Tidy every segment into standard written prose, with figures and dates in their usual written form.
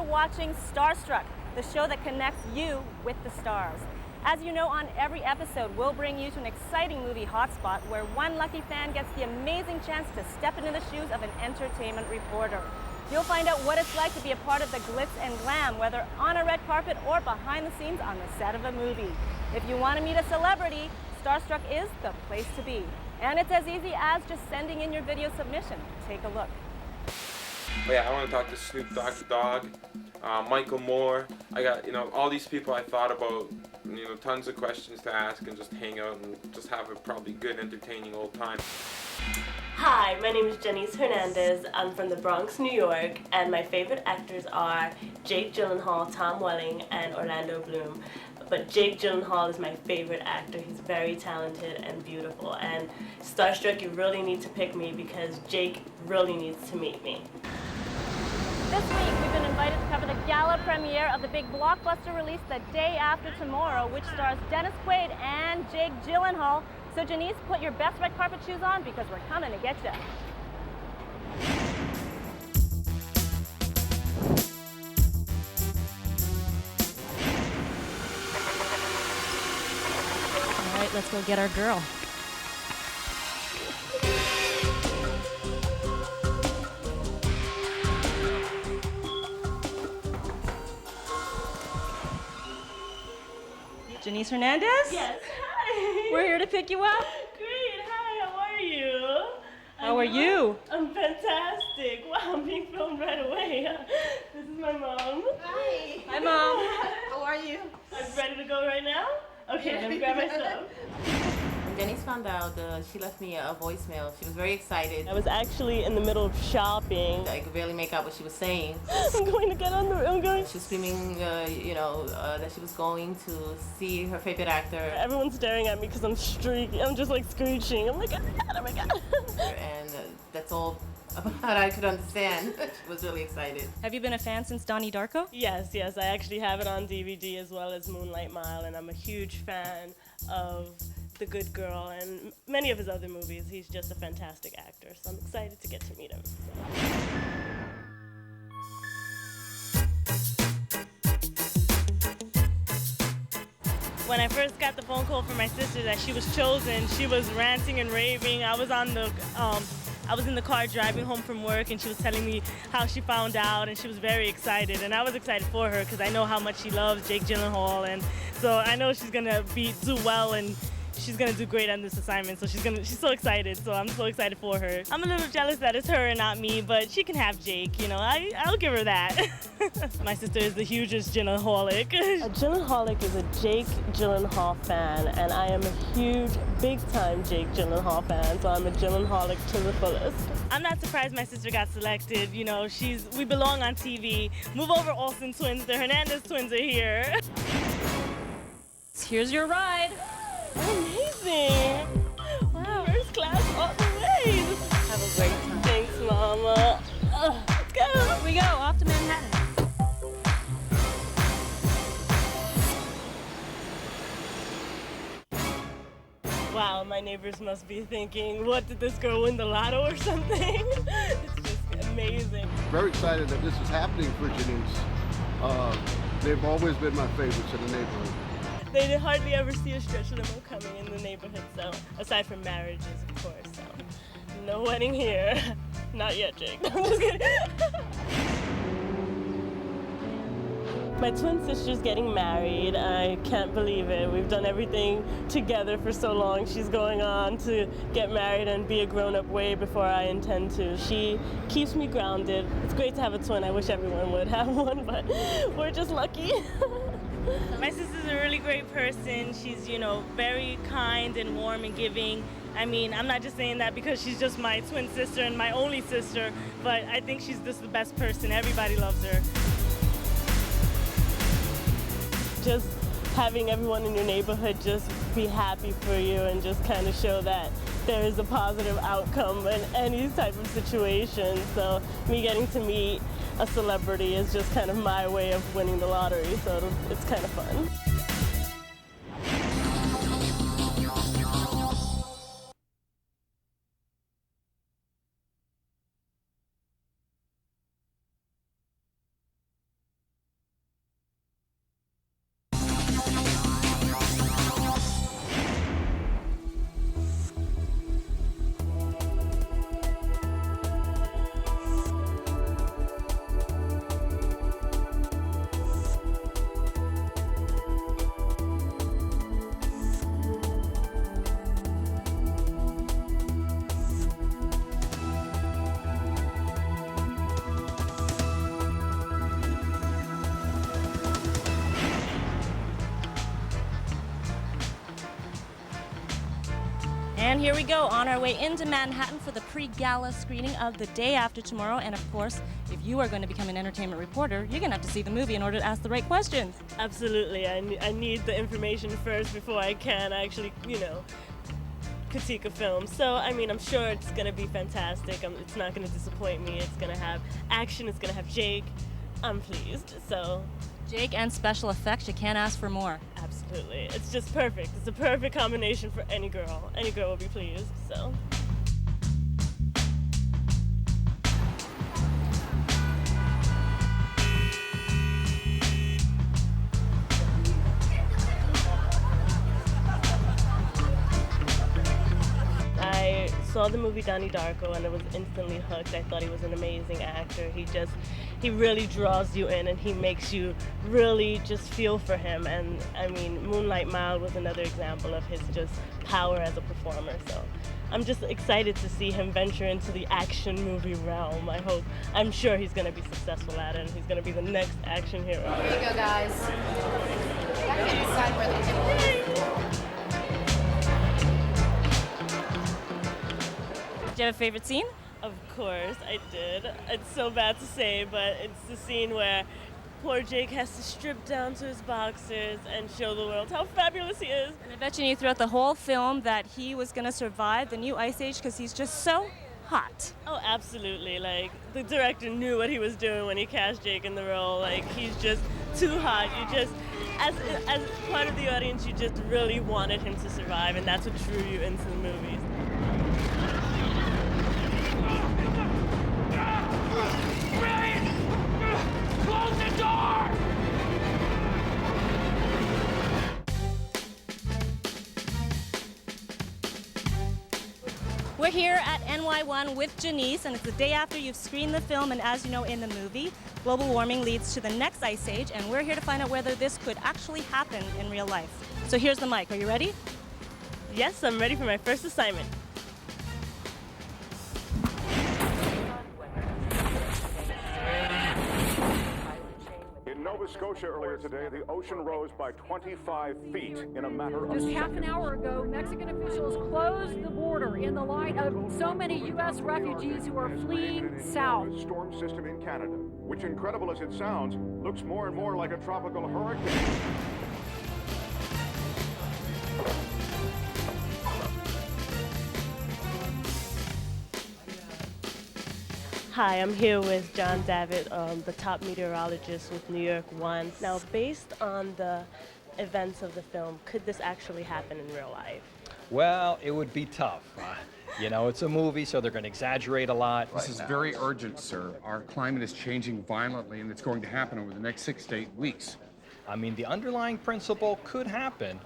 watching Starstruck, the show that connects you with the stars. As you know, on every episode, we'll bring you to an exciting movie hotspot where one lucky fan gets the amazing chance to step into the shoes of an entertainment reporter. You'll find out what it's like to be a part of the glitz and glam, whether on a red carpet or behind the scenes on the set of a movie. If you want to meet a celebrity, Starstruck is the place to be. And it's as easy as just sending in your video submission. Take a look. But yeah, I want to talk to Snoop Dogg's dog, Michael Moore. I got, all these people I thought about, tons of questions to ask and just hang out and just have a probably good, entertaining old time. Hi, my name is Denis Hernandez. I'm from the Bronx, New York, and my favorite actors are Jake Gyllenhaal, Tom Welling, and Orlando Bloom. But Jake Gyllenhaal is my favorite actor. He's very talented and beautiful. And Starstruck, you really need to pick me because Jake really needs to meet me. This week, we've been invited to cover the gala premiere of the big blockbuster release the day after tomorrow, which stars Denis Quaid and Jake Gyllenhaal. So Janice, put your best red carpet shoes on because we're coming to get you. All right, let's go get our girl. Denis Hernandez? Yes, hi. We're here to pick you up. Great, hi, how are you? How are you? I'm fantastic. Wow, I'm being filmed right away. This is my mom. Hi. Hi, Mom. How are you? I'm ready to go right now? Okay, let me grab my stuff. Denise found out she left me a voicemail. She was very excited. I was actually in the middle of shopping. I could barely make out what she was saying. I'm going to get on the I'm going. She was screaming, that she was going to see her favorite actor. Everyone's staring at me because I'm streaking. I'm just like screeching. I'm like, oh my God. And that's all about I could understand. She was really excited. Have you been a fan since Donnie Darko? Yes, I actually have it on DVD as well as Moonlight Mile, and I'm a huge fan of The Good Girl and many of his other movies. He's just a fantastic actor, so I'm excited to get to meet him. When I first got the phone call from my sister that she was chosen, she was ranting and raving. I was in the car driving home from work, and she was telling me how she found out, and she was very excited. And I was excited for her because I know how much she loves Jake Gyllenhaal, and so I know she's gonna do well, and she's gonna do great on this assignment. So she's so excited. So I'm so excited for her. I'm a little jealous that it's her and not me, but she can have Jake. I'll give her that. My sister is the hugest Gyllenhaalic. A Gyllenhaalic is a Jake Gyllenhaal fan, and I am a huge, big-time Jake Gyllenhaal fan. So I'm a Gyllenhaalic to the fullest. I'm not surprised my sister got selected. We belong on TV. Move over, Olsen twins. The Hernandez twins are here. Here's your ride. Amazing! Wow, first class all the way. Have a great time. Thanks, Mama. Let's go. Here we go, off to Manhattan. Wow, my neighbors must be thinking, what, did this girl win the lotto or something? It's just amazing. Very excited that this is happening for Janice. They've always been my favorites in the neighborhood. They hardly ever see a stretch limo coming in the neighborhood, so aside from marriages, of course. So no wedding here. Not yet, Jake. I'm just kidding. My twin sister's getting married. I can't believe it. We've done everything together for so long. She's going on to get married and be a grown-up way before I intend to. She keeps me grounded. It's great to have a twin. I wish everyone would have one, but we're just lucky. My sister's a really great person. She's, very kind and warm and giving. I mean, I'm not just saying that because she's just my twin sister and my only sister, but I think she's just the best person. Everybody loves her. Just having everyone in your neighborhood just be happy for you and just kind of show that there is a positive outcome in any type of situation. So me getting to meet a celebrity is just kind of my way of winning the lottery, so it's kind of fun. here we go, on our way into Manhattan for the pre-gala screening of The Day After Tomorrow. And of course, if you are going to become an entertainment reporter, you're going to have to see the movie in order to ask the right questions. Absolutely. I need the information first before I can actually, critique a film. So, I mean, I'm sure it's going to be fantastic. It's not going to disappoint me. It's going to have action. It's going to have Jake. I'm pleased. So, Jake and special effects, you can't ask for more. absolutely. It's just perfect. It's a perfect combination for any girl. Any girl will be pleased. So. I saw the movie Donnie Darko and I was instantly hooked. I thought he was an amazing actor. He really draws you in and he makes you really just feel for him. And I mean, Moonlight Mile was another example of his just power as a performer. So I'm just excited to see him venture into the action movie realm. I'm sure he's going to be successful at it and he's going to be the next action hero. Here you go, guys. I can't decide where the table is. Do you have a favorite scene? Of course, I did. It's so bad to say, but it's the scene where poor Jake has to strip down to his boxers and show the world how fabulous he is. And I bet you knew throughout the whole film that he was going to survive the new Ice Age because he's just so hot. Oh, absolutely. Like, the director knew what he was doing when he cast Jake in the role. Like, he's just too hot. You just, as part of the audience, you just really wanted him to survive, and that's what drew you into the movies. Close the door! We're here at NY1 with Janice, and it's the day after you've screened the film, and as you know in the movie, global warming leads to the next ice age, and we're here to find out whether this could actually happen in real life. So here's the mic. Are you ready? Yes, I'm ready for my first assignment. In Nova Scotia earlier today, the ocean rose by 25 feet in a matter of Just seconds. half an hour ago, Mexican officials closed the border in the light of so many U.S. refugees who are fleeing south. A storm system in Canada, which, incredible as it sounds, looks more and more like a tropical hurricane. Hi, I'm here with John Davitt, the top meteorologist with New York One. Now, based on the events of the film, could this actually happen in real life? Well, it would be tough. It's a movie, so they're going to exaggerate a lot. This is very urgent, sir. Our climate is changing violently, and it's going to happen over the next 6 to 8 weeks. I mean, the underlying principle could happen,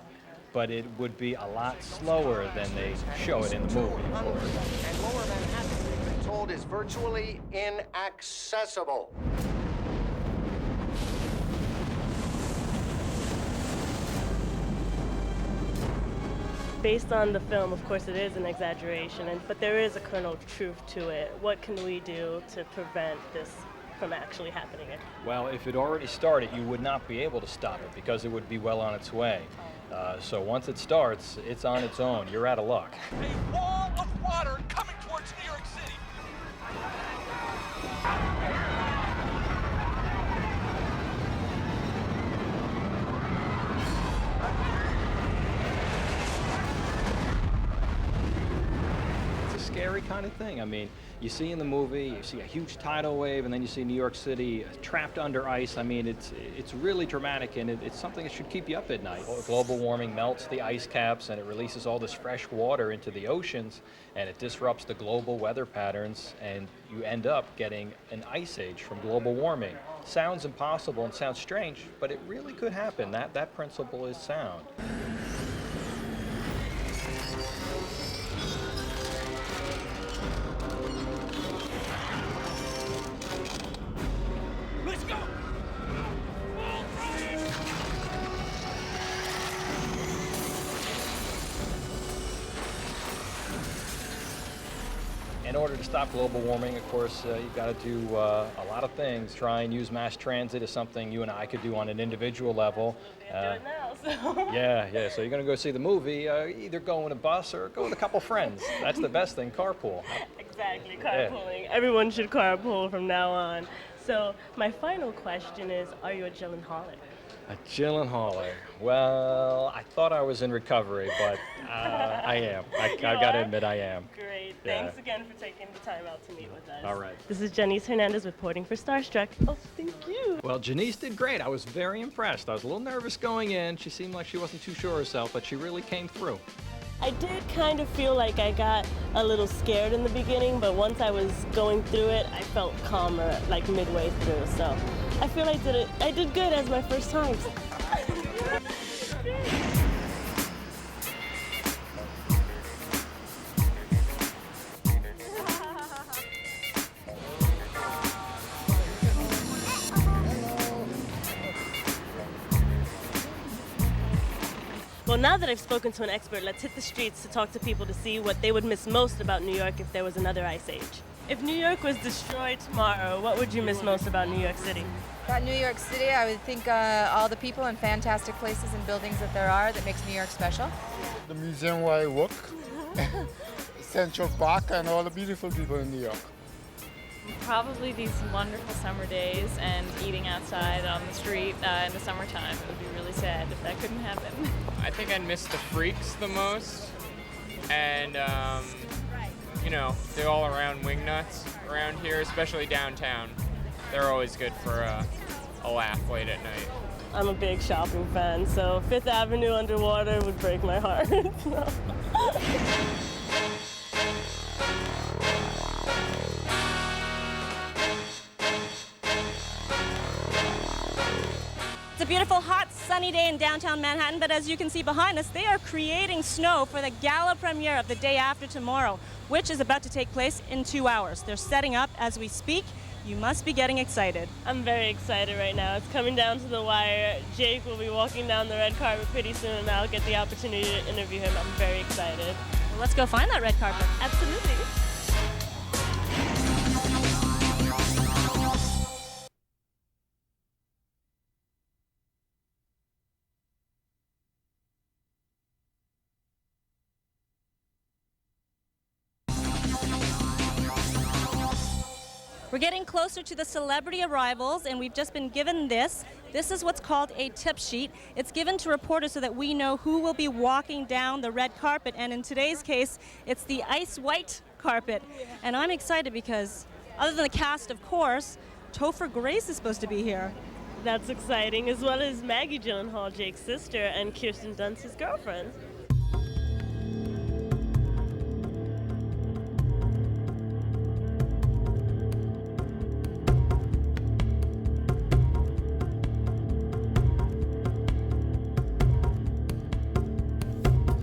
but it would be a lot slower than they show it in the movie. And lower Manhattan, we've been told, is virtually inaccessible. Based on the film, of course, it is an exaggeration, but there is a kernel of truth to it. What can we do to prevent this from actually happening? Well, if it already started, you would not be able to stop it because it would be well on its way. So once it starts, it's on its own. You're out of luck. A wall of water coming towards New York City. It's a scary kind of thing. I mean, you see in the movie, you see a huge tidal wave, and then you see New York City trapped under ice. I mean, it's really dramatic, and it's something that should keep you up at night. Global warming melts the ice caps, and it releases all this fresh water into the oceans, and it disrupts the global weather patterns, and you end up getting an ice age from global warming. Sounds impossible and sounds strange, but it really could happen. That principle is sound. Let's go! In order to stop global warming, of course, you've got to do a lot of things. Try and use mass transit is something you and I could do on an individual level. Do it now. well. So. Yeah. So you're going to go see the movie, either go in a bus or go with a couple friends. That's the best thing, carpool. Exactly, carpooling. Yeah. Everyone should carpool from now on. So my final question is, are you a Gyllenhaaler? A Gyllenhaaler. Well, I thought I was in recovery, but I am. I got to admit, I am. Great. Thanks again for taking the time out to meet with us. All right. This is Janice Hernandez reporting for Starstruck. Oh, thank you. Well, Janice did great. I was very impressed. I was a little nervous going in. She seemed like she wasn't too sure herself, but she really came through. I did kind of feel like I got a little scared in the beginning, but once I was going through it, I felt calmer, like midway through. So I feel I did good as my first time. Well, now that I've spoken to an expert, let's hit the streets to talk to people to see what they would miss most about New York if there was another ice age. If New York was destroyed tomorrow, what would you miss most about New York City? About New York City, I would think all the people and fantastic places and buildings that there are that makes New York special. The museum where I work, Central Park, and all the beautiful people in New York. Probably these wonderful summer days and eating outside on the street in the summertime. It would be really sad if that couldn't happen. I think I'd miss the freaks the most, and you know, the all-around wingnuts around here, especially downtown. They're always good for a laugh late at night. I'm a big shopping fan, so Fifth Avenue underwater would break my heart. It's a beautiful, hot, sunny day in downtown Manhattan, but as you can see behind us, they are creating snow for the gala premiere of The Day After Tomorrow, which is about to take place in 2 hours. They're setting up as we speak. You must be getting excited. I'm very excited right now. It's coming down to the wire. Jake will be walking down the red carpet pretty soon, and I'll get the opportunity to interview him. I'm very excited. Well, let's go find that red carpet. Absolutely. We're getting closer to the celebrity arrivals, and we've just been given this. This is what's called a tip sheet. It's given to reporters so that we know who will be walking down the red carpet, and in today's case, it's the ice white carpet. And I'm excited because, other than the cast, of course, Topher Grace is supposed to be here. That's exciting, as well as Maggie Gyllenhaal, Jake's sister, and Kirsten Dunst, his girlfriend.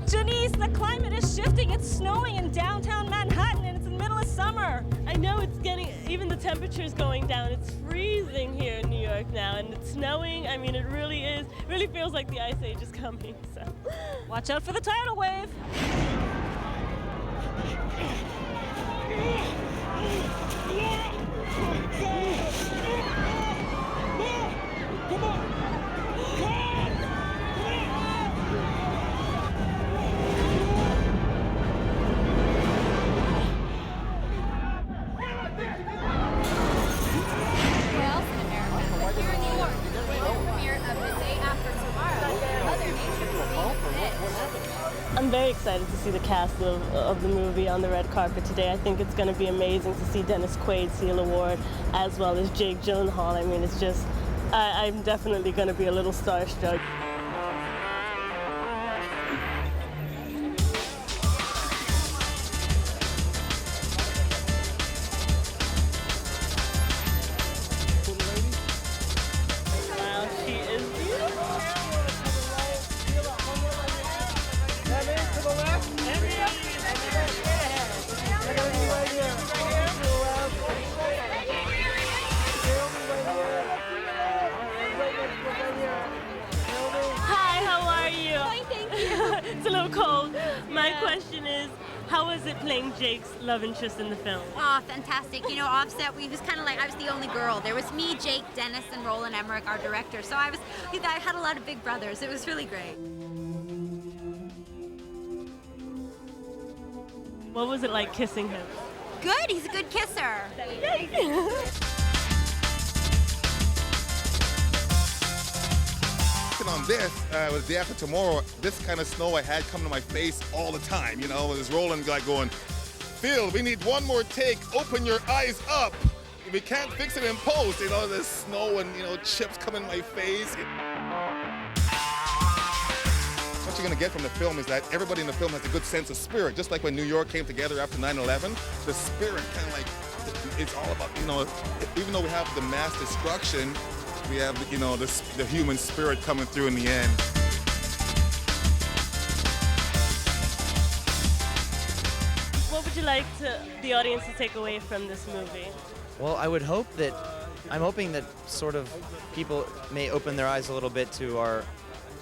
Janice, the climate is shifting. It's snowing in downtown Manhattan, and it's in the middle of summer. I know it's getting, even the temperature's going down. It's freezing here in New York now, and it's snowing. I mean, it really feels like the ice age is coming, so. Watch out for the tidal wave. I'm very excited to see the cast of the movie on the red carpet today. I think it's going to be amazing to see Denis Quaid, Sela Award, as well as Jake Gyllenhaal. I mean, it's just, I'm definitely going to be a little starstruck. Wow, she is beautiful. Hi, how are you? Fine, thank you. It's a little cold. My question is, How was it playing Jake's love interest in the film? Oh, fantastic. You know, Offset, we was kind of like, I was the only girl. There was me, Jake, Dennis, and Roland Emmerich, our director. So I had a lot of big brothers. It was really great. What was it like kissing him? Good, he's a good kisser. On this, was the day after tomorrow, this kind of snow I had coming to my face all the time, you know, it was rolling like going, Phil, we need one more take, open your eyes up. We can't fix it in post, you know, there's snow and, you know, chips coming in my face. What you're gonna get from the film is that everybody in the film has a good sense of spirit, just like when New York came together after 9/11, the spirit kind of like, it's all about, you know, even though we have the mass destruction, we have, you know, the human spirit coming through in the end. What would you like the audience to take away from this movie? Well, I'm hoping that sort of people may open their eyes a little bit to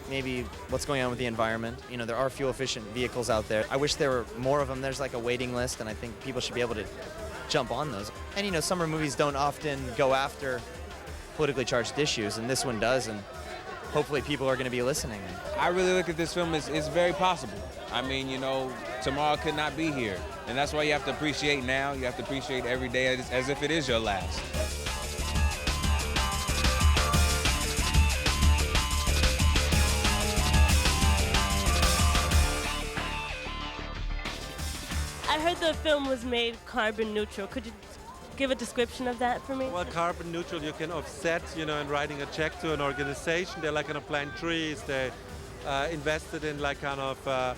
maybe what's going on with the environment. You know, there are fuel-efficient vehicles out there. I wish there were more of them. There's like a waiting list, and I think people should be able to jump on those. And, you know, summer movies don't often go after politically charged issues, and this one does, and hopefully people are going to be listening. I really look at this film as it's very possible. I mean, you know, tomorrow could not be here, and that's why you have to appreciate now. You have to appreciate every day as if it is your last. I heard the film was made carbon neutral. Could you give a description of that for me? Well, carbon neutral, you can offset, you know, in writing a check to an organization. They're like going to plant trees. They invested in like kind of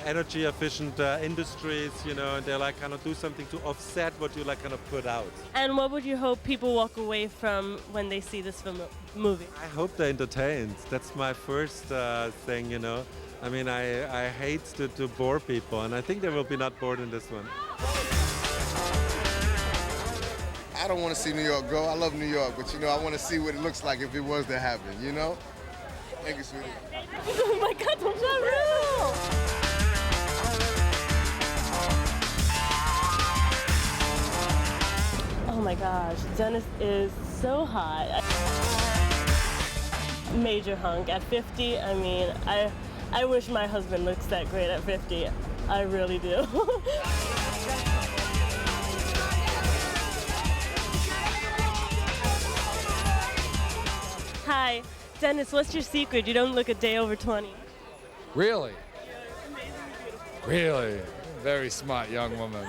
energy efficient industries, you know, and they're like kind of do something to offset what you like kind of put out. And what would you hope people walk away from when they see this movie? I hope they're entertained. That's my first thing, you know. I mean, I hate to bore people, and I think they will be not bored in this one. I don't want to see New York go. I love New York, but you know, I want to see what it looks like if it was to happen, you know? Thank you, sweetie. Oh my God, don't real! Oh my gosh, Dennis is so hot. Major hunk at 50. I mean, I wish my husband looks that great at 50. I really do. Hi, Dennis, what's your secret? You don't look a day over 20. Really? Really? Very smart young woman.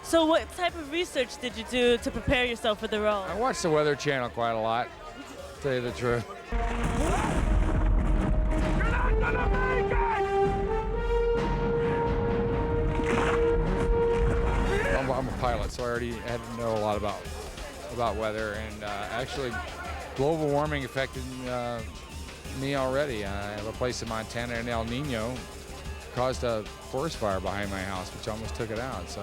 So what type of research did you do to prepare yourself for the role? I watch the Weather Channel quite a lot, to tell you the truth. I'm a pilot, so I already had to know a lot about weather, and actually global warming affected me already. I have a place in Montana, and El Nino caused a forest fire behind my house, which almost took it out. So.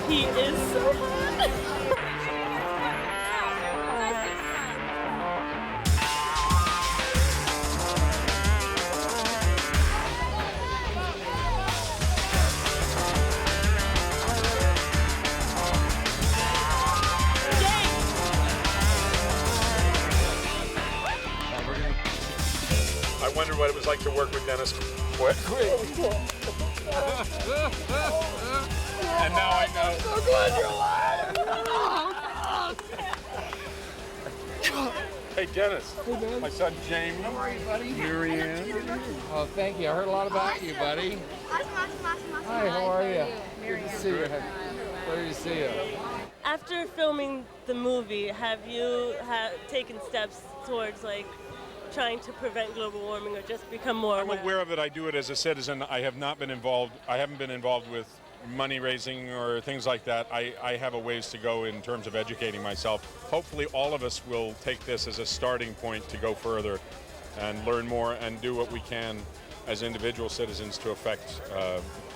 He is so hot. I wonder what it was like to work with Denis Quaid. And now I know. I'm so glad you're alive. Hey, Dennis. Hey, man. My son, Jamie. How are you, buddy? Marianne. Oh, thank you. I heard a lot about you, buddy. Hi, how are you? Good to see you. Great to see you. After filming the movie, have you taken steps towards like trying to prevent global warming or just become more aware? I'm aware of it. I do it as a citizen. I have not been involved. I haven't been involved with money raising or things like that, I have a ways to go in terms of educating myself. Hopefully all of us will take this as a starting point to go further and learn more and do what we can as individual citizens to affect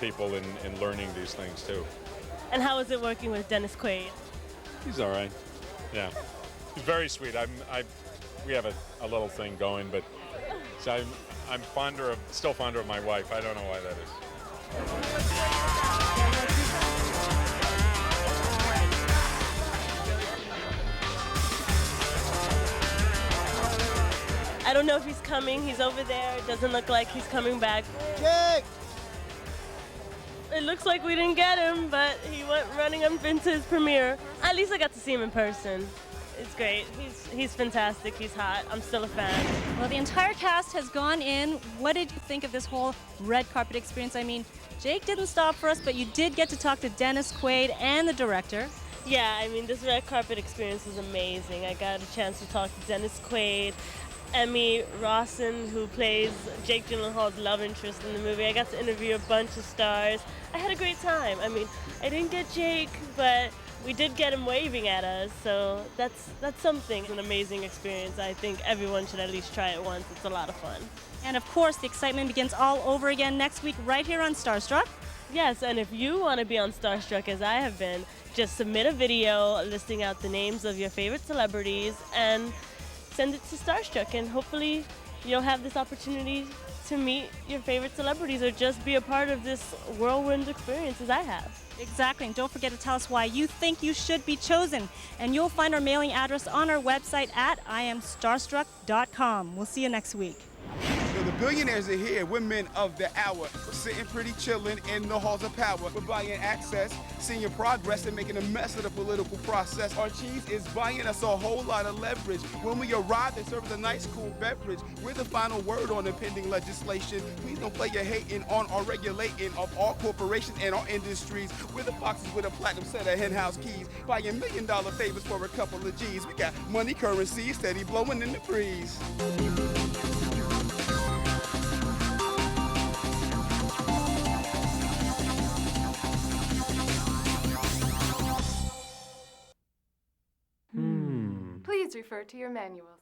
people in learning these things too. And how is it working with Denis Quaid? He's all right. Yeah, he's very sweet. We have a little thing going, but so I'm still fonder of my wife. I don't know why that is. I don't know if he's coming. He's over there. It doesn't look like he's coming back. Jake! It looks like we didn't get him, but he went running up into his premiere. At least I got to see him in person. It's great. He's fantastic. He's hot. I'm still a fan. Well, the entire cast has gone in. What did you think of this whole red carpet experience? I mean, Jake didn't stop for us, but you did get to talk to Denis Quaid and the director. Yeah, I mean, this red carpet experience was amazing. I got a chance to talk to Denis Quaid, Emmy Rossum, who plays Jake Gyllenhaal's love interest in the movie. I got to interview a bunch of stars. I had a great time. I mean, I didn't get Jake, but we did get him waving at us, so that's something. It's an amazing experience. I think everyone should at least try it once. It's a lot of fun. And of course, the excitement begins all over again next week right here on Starstruck. Yes, and if you want to be on Starstruck as I have been, just submit a video listing out the names of your favorite celebrities and send it to Starstruck, and hopefully you'll have this opportunity to meet your favorite celebrities or just be a part of this whirlwind experience as I have. Exactly, and don't forget to tell us why you think you should be chosen. And you'll find our mailing address on our website at iamstarstruck.com. We'll see you next week. So the billionaires are here. We're men of the hour. We're sitting pretty chilling in the halls of power. We're buying access, seeing progress, and making a mess of the political process. Our cheese is buying us a whole lot of leverage. When we arrive, they serve us a nice, cool beverage. We're the final word on impending legislation. Please don't play your hating on our regulating of all corporations and our industries. We're the foxes with a platinum set of henhouse keys, buying $1 million favors for a couple of G's. We got money currency steady blowing in the breeze. Please refer to your manuals.